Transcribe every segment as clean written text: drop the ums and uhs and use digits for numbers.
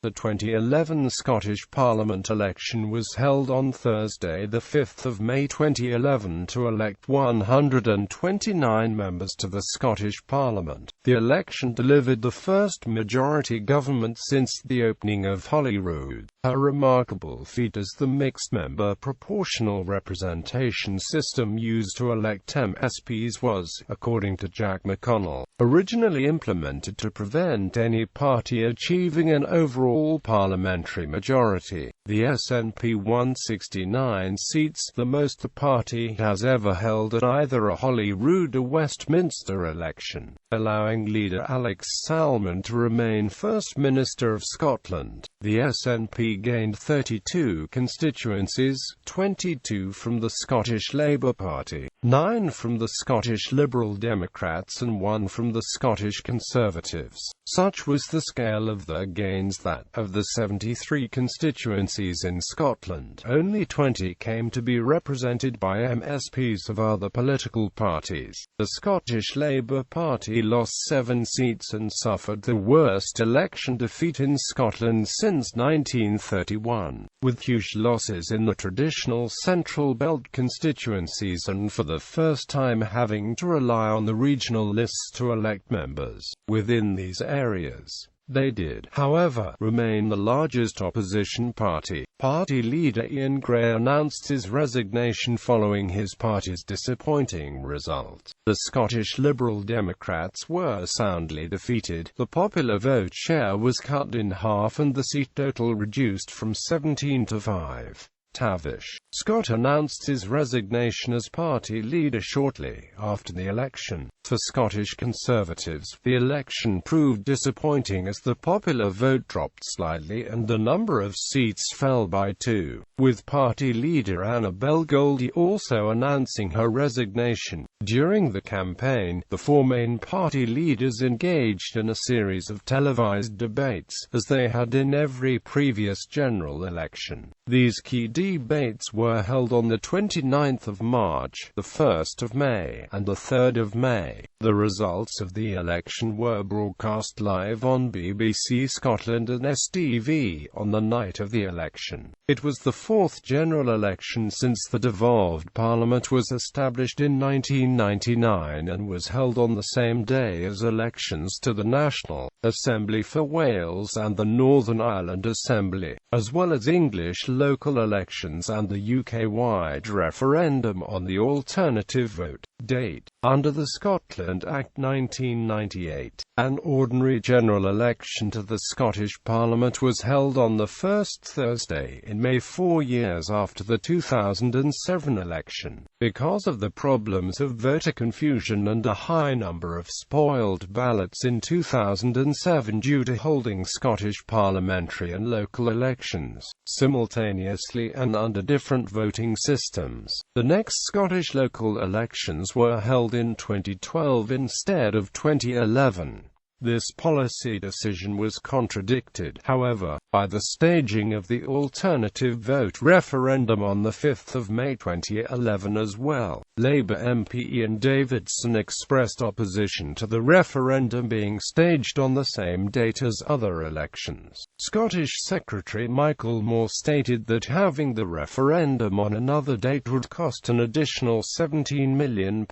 The 2011 Scottish Parliament election was held on Thursday, 5 May 2011, to elect 129 members to the Scottish Parliament. The election delivered the first majority government since the opening of Holyrood, a remarkable feat as the mixed-member proportional representation system used to elect MSPs was, according to Jack McConnell, originally implemented to prevent any party achieving an overall parliamentary majority. The SNP won 69 seats, the most the party has ever held at either a Holyrood or Westminster election, allowing leader Alex Salmond to remain First Minister of Scotland. The SNP gained 32 constituencies, 22 from the Scottish Labour Party, 9 from the Scottish Liberal Democrats and 1 from the Scottish Conservatives. Such was the scale of their gains that, of the 73 constituencies in Scotland, only 20 came to be represented by MSPs of other political parties. The Scottish Labour Party lost 7 seats and suffered the worst election defeat in Scotland since 1931, with huge losses in the traditional Central Belt constituencies and for the first time having to rely on the regional lists to elect members. Within these areas, they did, however, remain the largest opposition party. Party leader Ian Gray announced his resignation following his party's disappointing result. The Scottish Liberal Democrats were soundly defeated. The popular vote share was cut in half and the seat total reduced from 17 to 5. Tavish Scott announced his resignation as party leader shortly after the election. For Scottish Conservatives, the election proved disappointing as the popular vote dropped slightly and the number of seats fell by 2, with party leader Annabel Goldie also announcing her resignation. During the campaign, the four main party leaders engaged in a series of televised debates, as they had in every previous general election. These key debates were held on the 29th of March, the 1st of May, and the 3rd of May. The results of the election were broadcast live on BBC Scotland and STV on the night of the election. It was the fourth general election since the devolved Parliament was established in 1999 and was held on the same day as elections to the National Assembly for Wales and the Northern Ireland Assembly, as well as English local elections and the UK-wide referendum on the alternative vote. Date: under the Scotland Act 1998, an ordinary general election to the Scottish Parliament was held on the first Thursday in May 4 years after the 2007 election. Because of the problems of voter confusion and a high number of spoiled ballots in 2007 due to holding Scottish parliamentary and local elections simultaneously and under different voting systems, the next Scottish local elections were held in 2012 instead of 2011. This policy decision was contradicted, however, by the staging of the alternative vote referendum on 5 May 2011 as well. Labour MP Ian Davidson expressed opposition to the referendum being staged on the same date as other elections. Scottish Secretary Michael Moore stated that having the referendum on another date would cost an additional £17 million.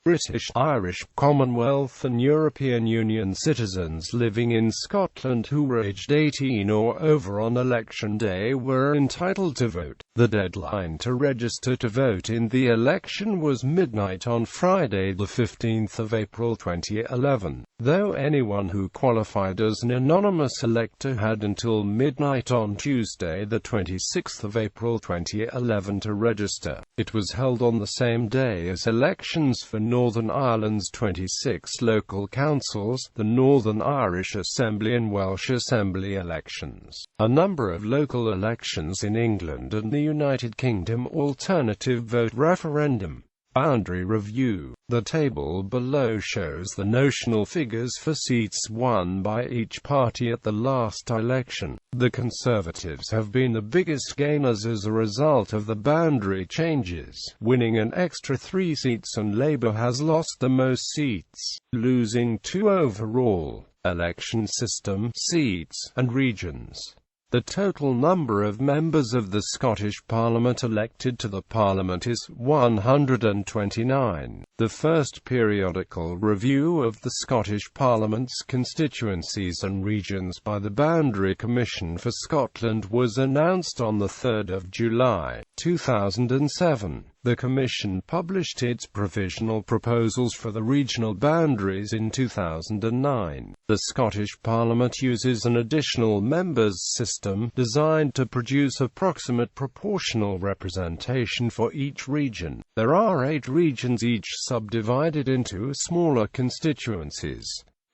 British, Irish, Commonwealth and European Union citizens living in Scotland who were aged 18 or over on election day were entitled to vote. The deadline to register to vote in the election was midnight on Friday, 15 April 2011, though anyone who qualified as an anonymous elector had until midnight on Tuesday, 26 April 2011 to register. It was held on the same day as elections for Northern Ireland's 26 local councils, the Northern Irish Assembly and Welsh Assembly elections, a number of local elections in England and the United Kingdom alternative vote referendum. Boundary review. The table below shows the notional figures for seats won by each party at the last election. The Conservatives have been the biggest gainers as a result of the boundary changes, winning an extra 3 seats, and Labour has lost the most seats, losing 2 overall. election system, seats, and regions. The total number of members of the Scottish Parliament elected to the Parliament is 129. The first periodical review of the Scottish Parliament's constituencies and regions by the Boundary Commission for Scotland was announced on 3 July 2007. The Commission published its provisional proposals for the regional boundaries in 2009. The Scottish Parliament uses an additional members system designed to produce approximate proportional representation for each region. There are 8 regions, each subdivided into smaller constituencies.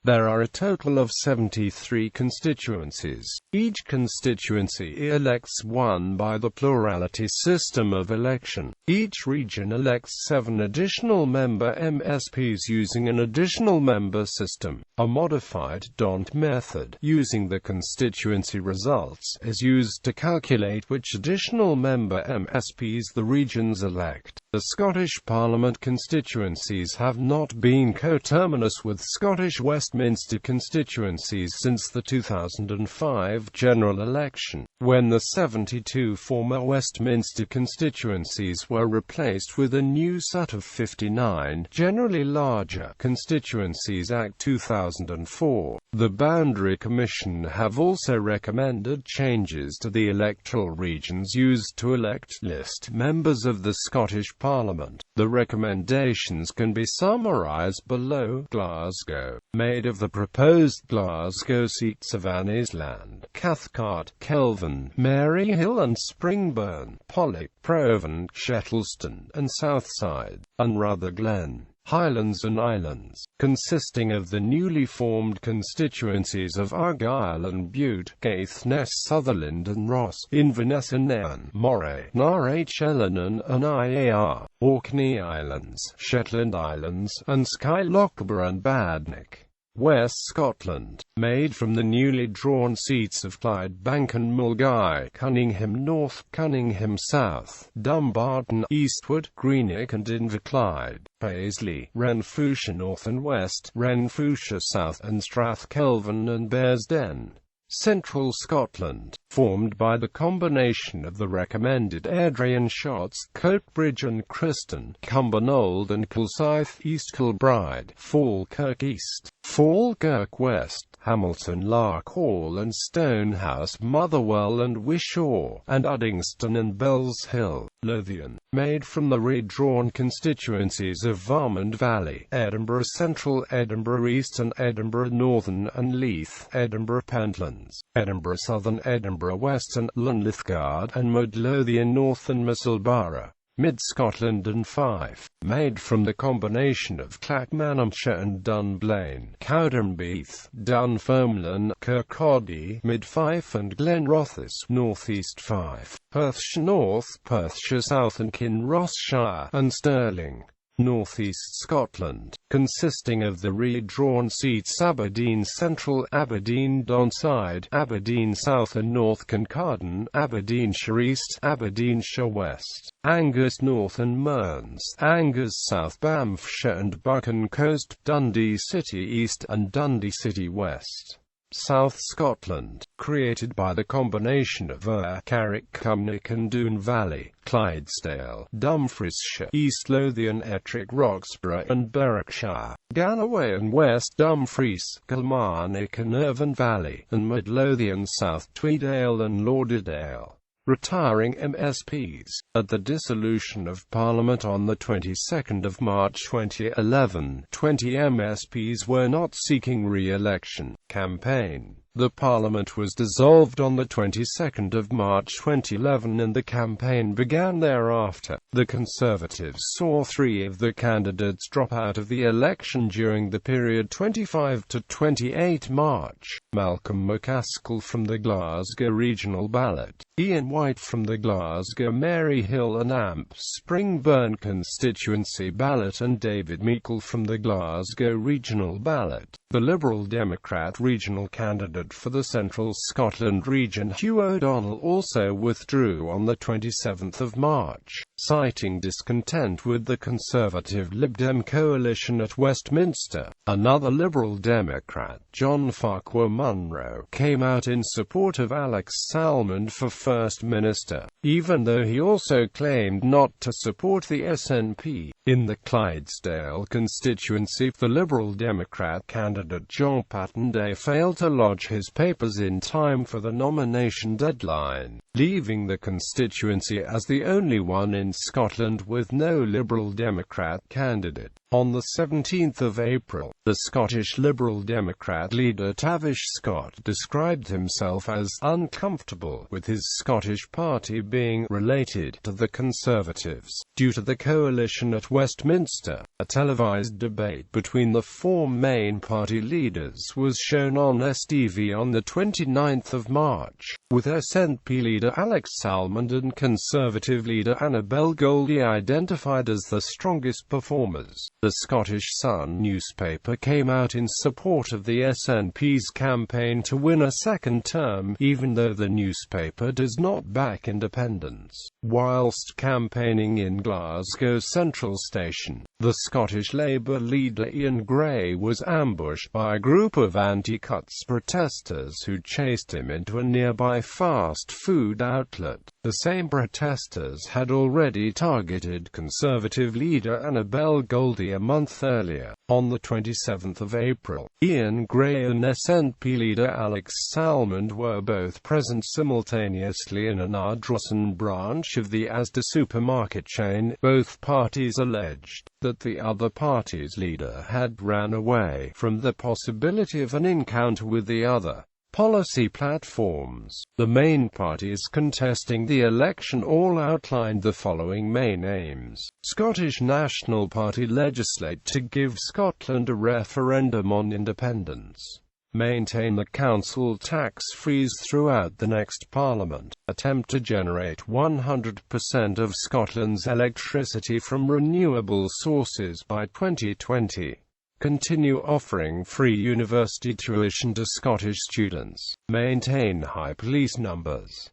There are a total of 73 constituencies. Each constituency elects one by the plurality system of election. Each region elects 7 additional member MSPs using an additional member system. A modified DONT method, using the constituency results, is used to calculate which additional member MSPs the regions elect. The Scottish Parliament constituencies have not been coterminous with Scottish Westminster constituencies since the 2005 general election, when the 72 former Westminster constituencies were replaced with a new set of 59, generally larger, constituencies Act 2004. The Boundary Commission have also recommended changes to the electoral regions used to elect list members of the Scottish Parliament. The recommendations can be summarised below. Glasgow, made of the proposed Glasgow seats of Anniesland, Cathcart, Kelvin, Maryhill and Springburn, Pollock, Provan, Shettleston, and Southside, and Rutherglen, Highlands and Islands, consisting of the newly formed constituencies of Argyll and Bute, Caithness, Sutherland and Ross, Inverness and Nairn, Moray, North Elenan and Iar, Orkney Islands, Shetland Islands, and Skye, Loughborough and Badenoch. West Scotland, made from the newly drawn seats of Clydebank and Mulgai, Cunningham North, Cunningham South, Dumbarton, Eastwood, Greenock and Inverclyde, Paisley, Renfrewshire North and West, Renfrewshire South and Strathkelvin and Bearsden. Central Scotland, formed by the combination of the recommended Airdrie and Shotts, Coatbridge and Criston, Cumbernauld and Kilsyth, East Kilbride, Falkirk East, Falkirk West, Hamilton, Larkhall and Stonehouse, Motherwell and Wishaw, and Uddingston and Bells Hill. Lothian, made from the redrawn constituencies of Varmond Valley, Edinburgh Central, Edinburgh East and Edinburgh Northern and Leith, Edinburgh Pentlands, Edinburgh Southern, Edinburgh West and Linlithgard and Midlothian North and Musselburgh. Mid-Scotland and Fife, made from the combination of Clackmannanshire and Dunblane, Cowdenbeath, Dunfermline, Kirkcaldy, Mid-Fife and Glenrothes, North East Fife, Perthshire North, Perthshire South and Kinrossshire, and Stirling. North East Scotland, consisting of the redrawn seats Aberdeen Central, Aberdeen Donside, Aberdeen South and North Kincardine, Aberdeenshire East, Aberdeenshire West, Angus North and Mearns, Angus South, Banffshire and Buchan Coast, Dundee City East and Dundee City West. South Scotland, created by the combination of Carrick, Cumnock and Doon Valley, Clydesdale, Dumfriesshire, East Lothian, Ettrick, Roxburgh and Berwickshire, Galloway and West Dumfries, Kilmarnock and Irvine Valley, and Midlothian, South Tweedale and Lauderdale. Retiring MSPs. At the dissolution of Parliament on the 22nd of March 2011, 20 MSPs were not seeking re-election. Campaign. The Parliament was dissolved on the 22nd of March 2011 and the campaign began thereafter. The Conservatives saw 3 of the candidates drop out of the election during the period 25 to 28 March. Malcolm McCaskill from the Glasgow regional ballot, Ian White from the Glasgow Maryhill and Amp Springburn constituency ballot and David Meikle from the Glasgow regional ballot. The Liberal Democrat regional candidate for the Central Scotland region Hugh O'Donnell also withdrew on the 27th of March, citing discontent with the Conservative Lib Dem coalition at Westminster. Another Liberal Democrat, John Farquhar Munro, came out in support of Alex Salmond for First Minister, even though he also claimed not to support the SNP. In the Clydesdale constituency, the Liberal Democrat candidate Jack McConnell failed to lodge his papers in time for the nomination deadline, leaving the constituency as the only one in Scotland with no Liberal Democrat candidate. On the 17th of April, the Scottish Liberal Democrat leader Tavish Scott described himself as uncomfortable with his Scottish party being related to the Conservatives due to the coalition at Westminster. A televised debate between the four main party leaders was shown on STV on the 29th of March, with SNP leader Alex Salmond and Conservative leader Annabel Goldie identified as the strongest performers. The Scottish Sun newspaper came out in support of the SNP's campaign to win a second term, even though the newspaper does not back independence. Whilst campaigning in Glasgow Central Station, the Scottish Labour leader Ian Gray was ambushed by a group of anti-cuts protesters who chased him into a nearby fast food outlet. The same protesters had already targeted Conservative leader Annabel Goldie a month earlier. On the 27th of April, Ian Gray and SNP leader Alex Salmond were both present simultaneously in an Ardrossan branch of the Asda supermarket chain. Both parties alleged that the other party's leader had ran away from the possibility of an encounter with the other policy platforms. The main parties contesting the election all outlined the following main aims. Scottish National Party legislate to give Scotland a referendum on independence. Maintain the council tax freeze throughout the next Parliament. Attempt to generate 100% of Scotland's electricity from renewable sources by 2020. Continue offering free university tuition to Scottish students. Maintain high police numbers.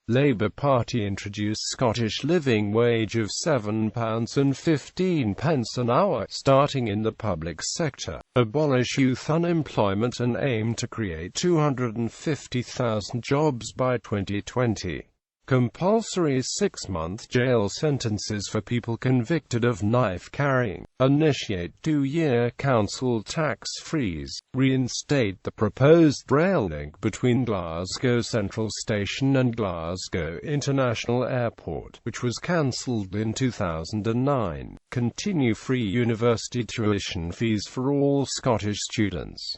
Labour Party introduce Scottish living wage of £7.15 an hour starting in the public sector. Abolish youth unemployment and aim to create 250,000 jobs by 2020. Compulsory 6-month jail sentences for people convicted of knife carrying. Initiate 2-year council tax freeze. Reinstate the proposed rail link between Glasgow Central Station and Glasgow International Airport, which was cancelled in 2009. Continue free university tuition fees for all Scottish students.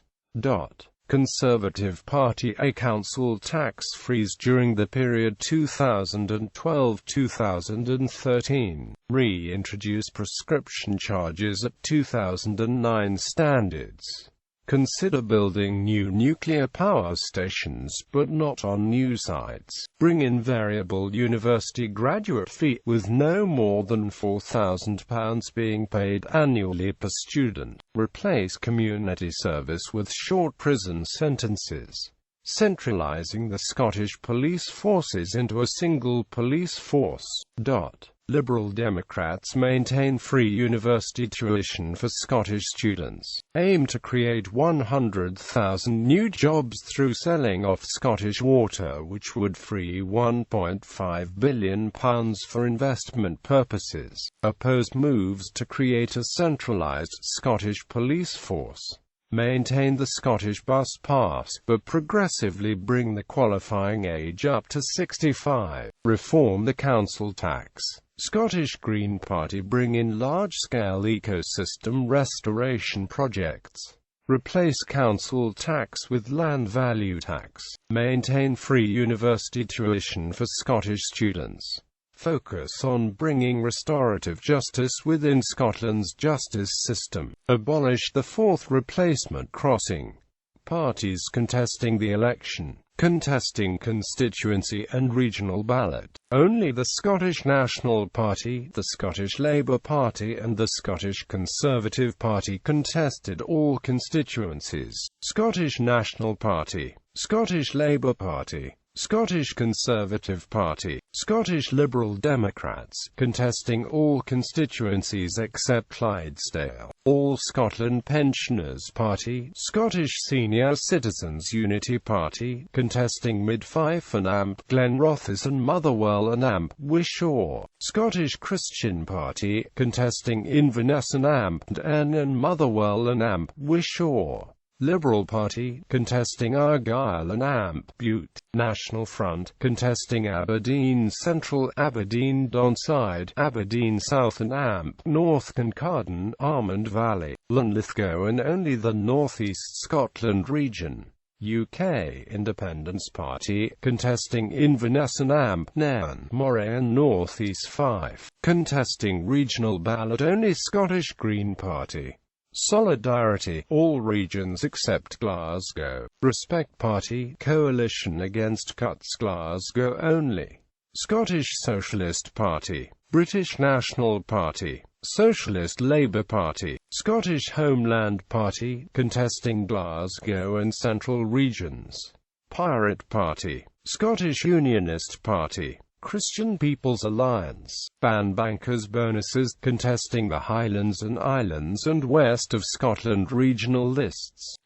Conservative Party a council tax freeze during the period 2012-2013. Reintroduce prescription charges at 2009 standards. Consider building new nuclear power stations, but not on new sites. Bring in variable university graduate fee, with no more than £4,000 being paid annually per student. Replace community service with short prison sentences. Centralising the Scottish police forces into a single police force. Liberal Democrats maintain free university tuition for Scottish students. Aim to create 100,000 new jobs through selling off Scottish Water, which would free £1.5 billion for investment purposes. Oppose moves to create a centralised Scottish police force. Maintain the Scottish bus pass, but progressively bring the qualifying age up to 65. Reform the council tax. Scottish Green Party bring in large-scale ecosystem restoration projects. Replace council tax with land value tax. Maintain free university tuition for Scottish students. Focus on bringing restorative justice within Scotland's justice system. Abolish the fourth replacement crossing. Parties contesting the election. contesting constituency and regional ballot. Only the Scottish National Party, the Scottish Labour Party and the Scottish Conservative Party contested all constituencies. Scottish National Party, Scottish Labour Party, Scottish Conservative Party, Scottish Liberal Democrats, contesting all constituencies except Clydesdale. All Scotland Pensioners Party, Scottish Senior Citizens Unity Party, contesting Mid-Fife and Amp, Glenrothes and Motherwell and Amp, Wishaw. Scottish Christian Party, contesting Inverness and Amp, and Motherwell and Amp, Wishaw. Liberal Party, contesting Argyll and Amp, Bute. National Front, contesting Aberdeen Central, Aberdeen Donside, Aberdeen South and Amp, North Kincardine, Ormond Valley, Linlithgow and only the North East Scotland region. UK Independence Party, contesting Inverness and Amp, Nairn, Moray and North East Fife. Contesting regional ballot only Scottish Green Party. Solidarity, all regions except Glasgow. Respect Party, coalition against cuts, Glasgow only. Scottish Socialist Party, British National Party, Socialist Labour Party, Scottish Homeland Party, contesting Glasgow and Central regions. Pirate Party, Scottish Unionist Party, Christian People's Alliance, Ban Bankers Bonuses, contesting the Highlands and Islands and West of Scotland regional lists.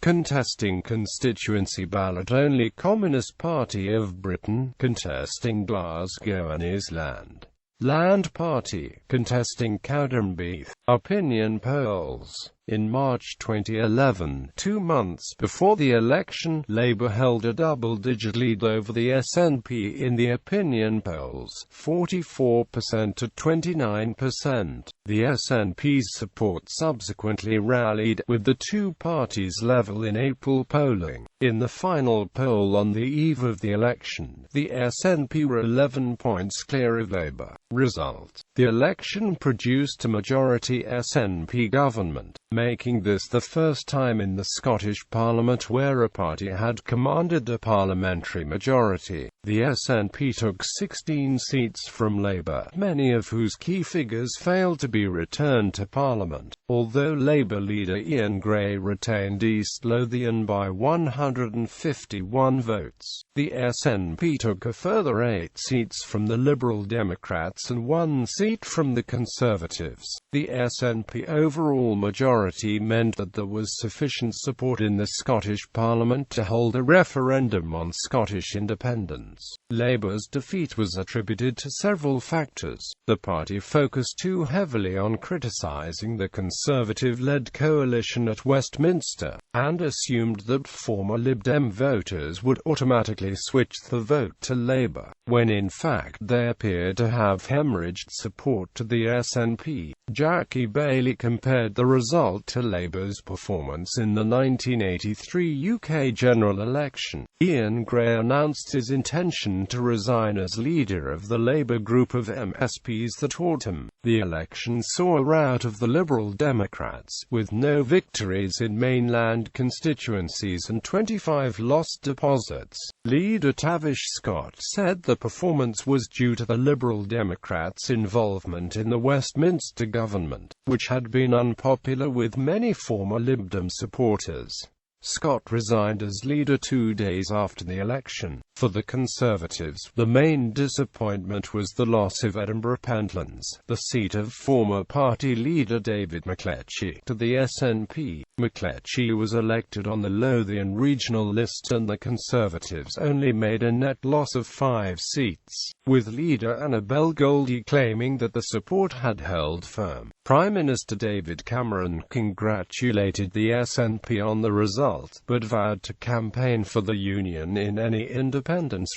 Contesting constituency ballot only Communist Party of Britain, contesting Glasgow and Island. Land Party, contesting Cowdenbeath. Opinion polls. In March 2011, 2 months before the election, Labour held a double-digit lead over the SNP in the opinion polls, 44% to 29%. The SNP's support subsequently rallied, with the two parties level in April polling. In the final poll on the eve of the election, the SNP were 11 points clear of Labour. Result: the election produced a majority SNP government, making this the first time in the Scottish Parliament where a party had commanded a parliamentary majority. The SNP took 16 seats from Labour, many of whose key figures failed to be returned to Parliament, although Labour leader Ian Gray retained East Lothian by 151 votes. The SNP took a further 8 seats from the Liberal Democrats and 1 seat from the Conservatives. The SNP overall majority meant that there was sufficient support in the Scottish Parliament to hold a referendum on Scottish independence. Labour's defeat was attributed to several factors. The party focused too heavily on criticising the Conservative-led coalition at Westminster, and assumed that former Lib Dem voters would automatically switch the vote to Labour, when in fact they appeared to have hemorrhaged support to the SNP. Jackie Baillie compared the result to Labour's performance in the 1983 UK general election. Ian Gray announced his intention to resign as leader of the Labour group of MSPs that autumn. The election saw a rout of the Liberal Democrats, with no victories in mainland constituencies and 25 lost deposits. Leader Tavish Scott said the performance was due to the Liberal Democrats' involvement in the Westminster government, which had been unpopular with many former Lib Dem supporters. Scott resigned as leader 2 days after the election. For the Conservatives, the main disappointment was the loss of Edinburgh Pentlands, the seat of former party leader David McLeish, to the SNP. McLeish was elected on the Lothian regional list and the Conservatives only made a net loss of 5 seats, with leader Annabel Goldie claiming that the support had held firm. Prime Minister David Cameron congratulated the SNP on the result, but vowed to campaign for the Union in any independence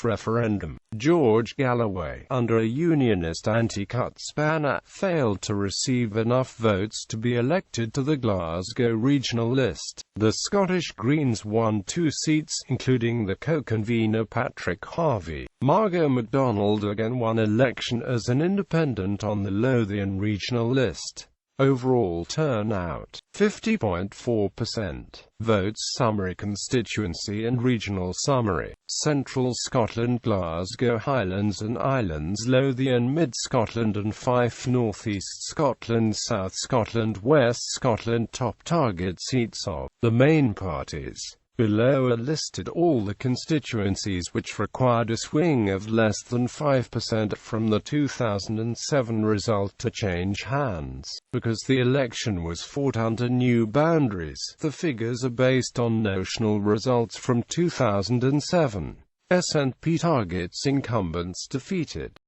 referendum. George Galloway, under a unionist anti-cuts banner, failed to receive enough votes to be elected to the Glasgow regional list. The Scottish Greens won 2 seats, including the co-convener Patrick Harvey. Margot MacDonald again won election as an independent on the Lothian regional list. Overall turnout, 50.4%. Votes summary constituency and regional summary. Central Scotland, Glasgow Highlands and Islands, Lothian, Mid Scotland and Fife, North East Scotland, South Scotland, West Scotland. Top target seats of the main parties. Below are listed all the constituencies which required a swing of less than 5% from the 2007 result to change hands. Because the election was fought under new boundaries, the figures are based on notional results from 2007. SNP targets incumbents defeated.